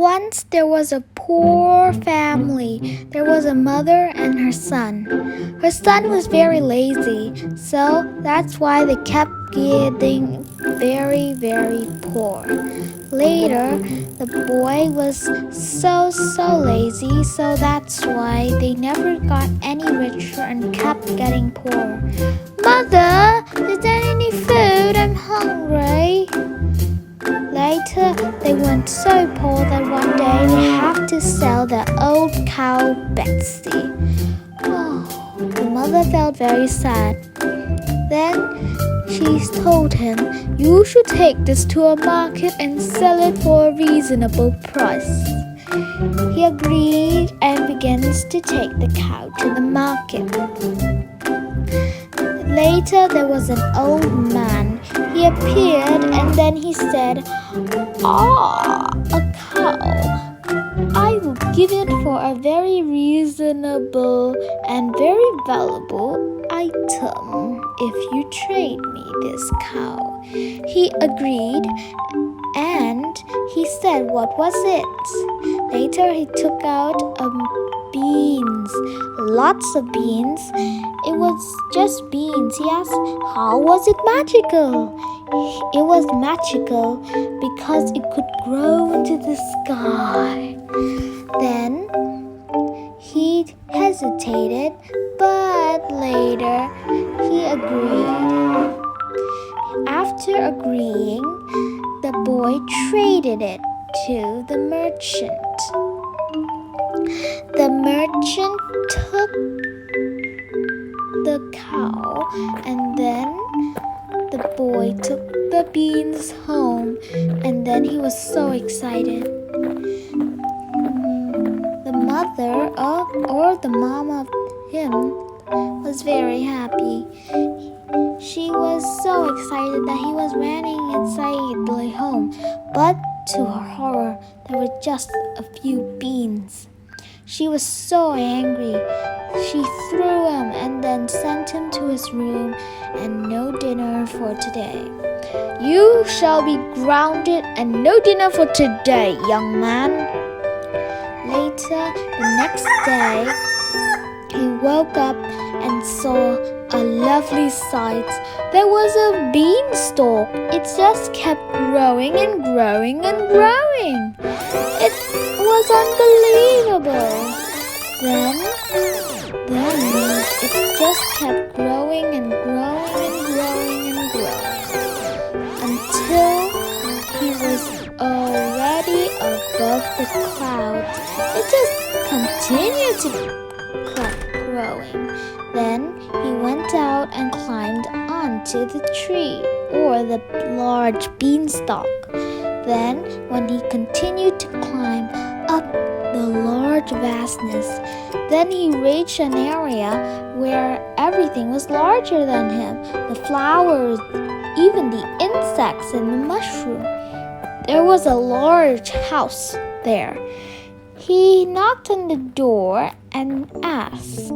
Once there was a poor family. There was a mother and her son. Her son was very lazy, so that's why they kept getting very, very poor. Later, the boy was so lazy, so that's why they never got any richer and kept getting poor. Mother, is there any food? I'm hungry. Later, they went so poor that one day they had to sell their old cow Betsy. The mother felt very sad. Then she told him, "You should take this to a market and sell it for a reasonable price." He agreed and begins to take the cow to the market. Later, there was an old man. He appeared and then he said, a cow. I will give it for a very reasonable and very valuable item if you trade me this cow." He agreed and he said, "What was it?" Later, he took out beans, lots of beans. It was just beans. He asked, "How was it magical?" It was magical because it could grow into the sky. Then he hesitated, but later he agreed. After agreeing, the boy traded it to the merchant. The merchant took the cow and then the boy took the beans home, and then he was so excited. The mother or the mom of him was very happy. She was so excited that he was running inside the home, but to her horror, there were just a few beans. She was so angry. She threw him and then sent him to his room, and no dinner for today. "You shall be grounded and no dinner for today, young man." Later, the next day, he woke up and saw a lovely sight. There was a beanstalk. It just kept growing and growing and growing. It was unbelievable. Then it just kept growing and growing and growing and growing until he was already above the clouds. It just continued to keep growing. Then he went out and climbed onto the tree or the large beanstalk. Then, when he continued to climb up the large vastness, then he reached an area where everything was larger than him. The flowers, even the insects and the mushroom. There was a large house there. He knocked on the door and asked,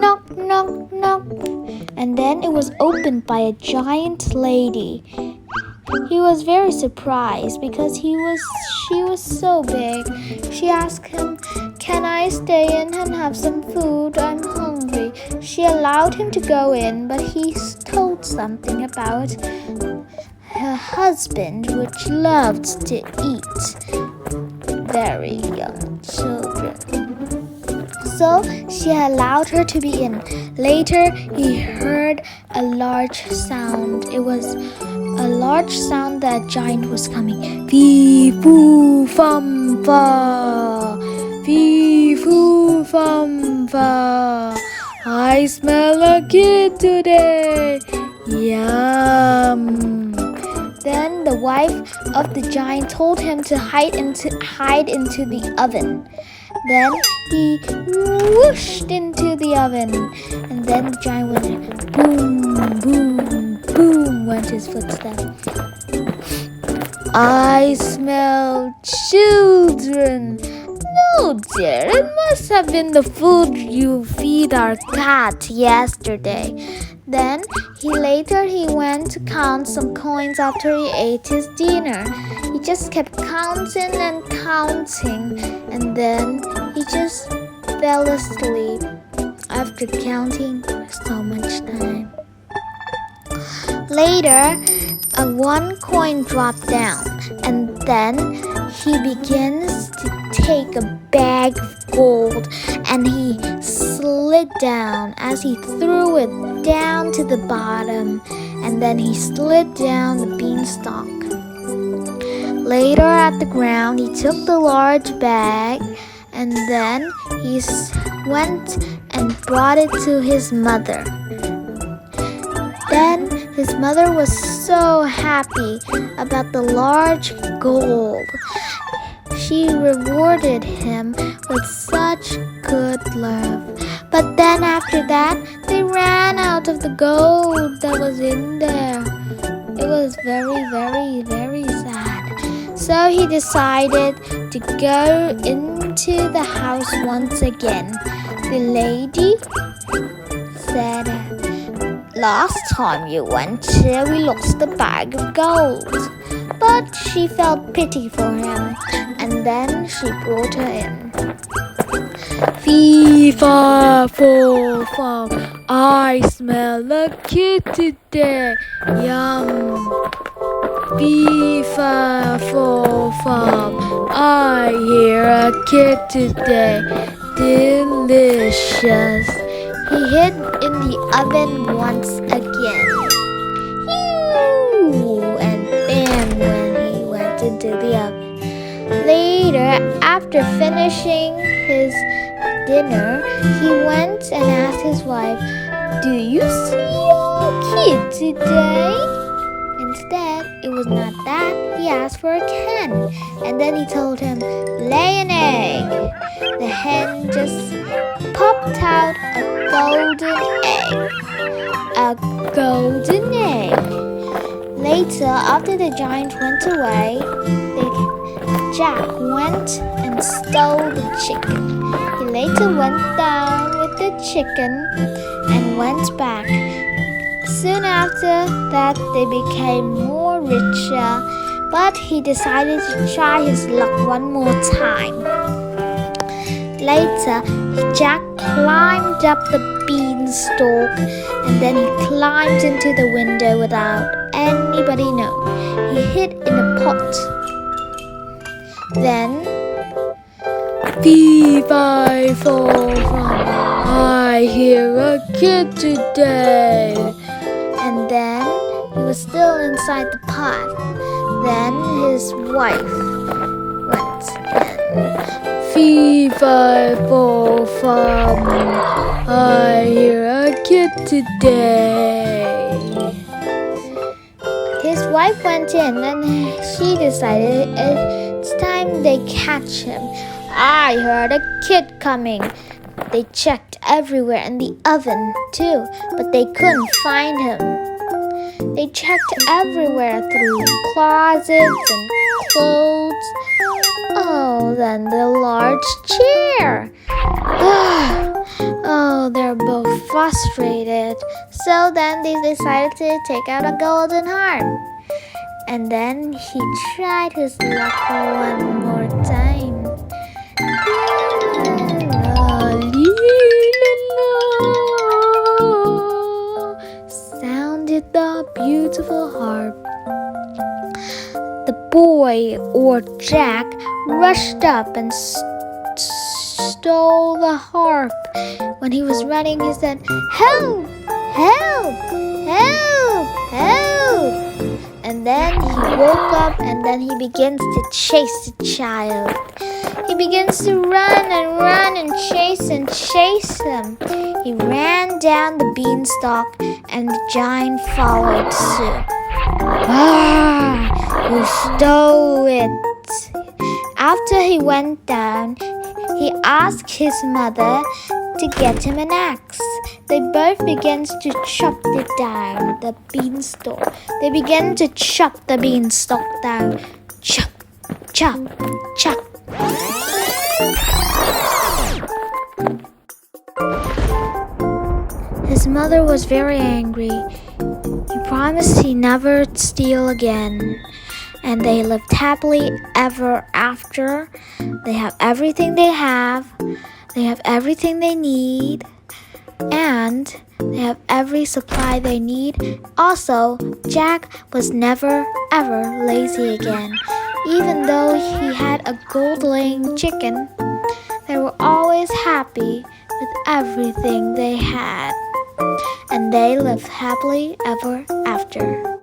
"Knock, knock, knock." And then it was opened by a giant lady. He was very surprised because she was so big. She asked him, "Can I stay in and have some food? I'm hungry." She allowed him to go in, but he told something about her husband, which loved to eat very young children. So she allowed her to be in. Later, he heard a large sound. It was a large sound that a giant was coming. "Fee, foo, fum, fa. Fee, foo, fum, fa. I smell a kid today. Yum." Then the wife of the giant told him to hide into the oven. Then he whooshed into the oven, and then the giant went boom, boom, boom, went his footsteps. "I smell children." "No, dear, it must have been the food you feed our cat yesterday." Then he went to count some coins after he ate his dinner. He just kept counting and counting, and then he just fell asleep after counting so much time. Later, one coin dropped down, and then he begins to take a bag of gold, and he slid down as he threw it down to the bottom, and then he slid down the beanstalk. Later at the ground, he took the large bag, and then he went and brought it to his mother. Then his mother was so happy about the large gold. She rewarded him with such good love. But then after that, they ran out of the gold that was in there. It was very, very, very sad. So he decided to go into the house once again. The lady said, "Last time you went here, we lost a bag of gold." But she felt pity for him, and then she brought her in. "Fee, fa, fo, fum, I smell a kid today. Yum. Fee, fa, fo, fum, I hear a kid today. Delicious." He hid in the oven once again. And bam, when he went into the oven. Later, after finishing his dinner, he went and asked his wife, "Do you see a kid today?" Instead, it was not that. He asked for a hen, and then he told him, "Lay an egg." The hen just popped out a golden egg. A golden egg. Later, after the giant went away, Jack went and stole the chicken. He later went down with the chicken and went back. Soon after that, they became more richer, but he decided to try his luck one more time. Later, Jack climbed up the beanstalk, and then he climbed into the window without anybody knowing. He hid in a pot. Then, "Fee, fi, fo, fum, I hear a kid today." And then he was still inside the pot. Then his wife went in. "Fee, fi, fo, fum, I hear a kid today." His wife went in and she decided it's time they catch him. "I heard a kid coming." They checked everywhere in the oven too, but they couldn't find him. They checked everywhere through closets and clothes. Oh, then the large chair. Oh, they're both frustrated. So then they decided to take out a golden heart. And then he tried his luck one more time. Sounded the beautiful harp. The boy, or Jack, rushed up and stole the harp. When he was running, he said, "Help! Help! Help! Help!" And then he woke up, and then he begins to chase the child. He begins to run and chase him. He ran down the beanstalk, and the giant followed suit. "Ah! You stole it!" After he went down, he asked his mother to get him an axe. They both began to chop it down, the beanstalk. They began to chop the beanstalk down. Chop, chop, chop. His mother was very angry. He promised he never steal again. And they lived happily ever after. They have everything they have. They have everything they need. And they have every supply they need. Also, Jack was never ever lazy again. Even though he had a gold-laying chicken, they were always happy with everything they had. And they lived happily ever after.